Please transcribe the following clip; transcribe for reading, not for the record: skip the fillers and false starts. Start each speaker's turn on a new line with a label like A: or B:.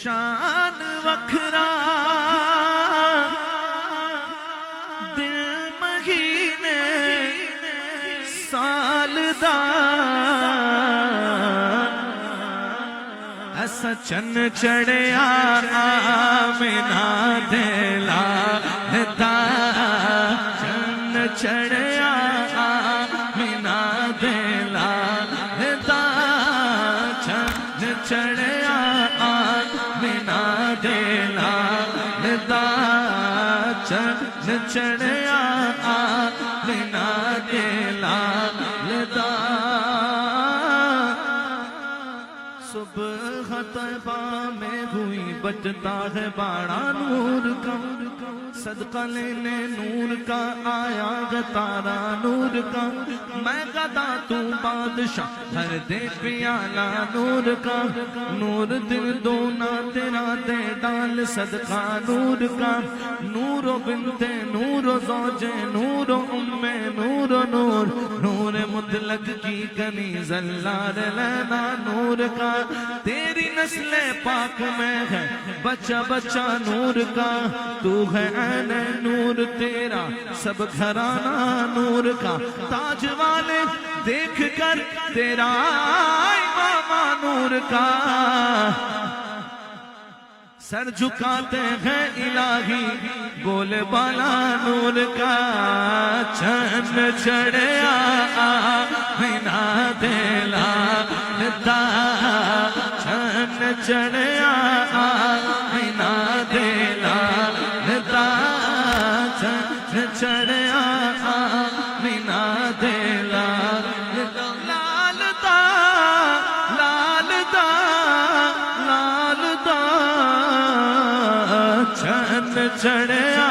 A: شان وکھرا دل مہینے سال دا ایسا چن چڑھیا آمینہ دے لالتا چن چڑھیا آمینہ دے لالتا چن چڑھیا آمینہ دے لالتا چن چڑھیا آمینہ دے لالتا صبح طیبہ میں ہوئی بجتا ہے باڑا نور کا صدقہ لینے نور کا آیا گتارا نور کا میں گدا تو بادشاہ بھر دے پیالہ نور کا نور دل دونا تیرا دے ڈال صدقہ نور کا نور و بنت نور و زوج نور و ام نور و نور نور مطلق کی کنیز اللہ لینا نور کا تیری نسل پاک میں ہے بچہ بچہ نور کا تو ہے عین نور تیرا سب گھرانہ نور کا تاج والے دیکھ کر تیرا امامہ نور کا سر جھکاتے ہیں الہی بول بالا نور کا چند چڑھیا آمینہ دے لالتا چند چڑھیا آمینہ دے لالتا چند چڑھیا آمینہ دے لالتا لالتا لالتا لالتا چند چڑھیا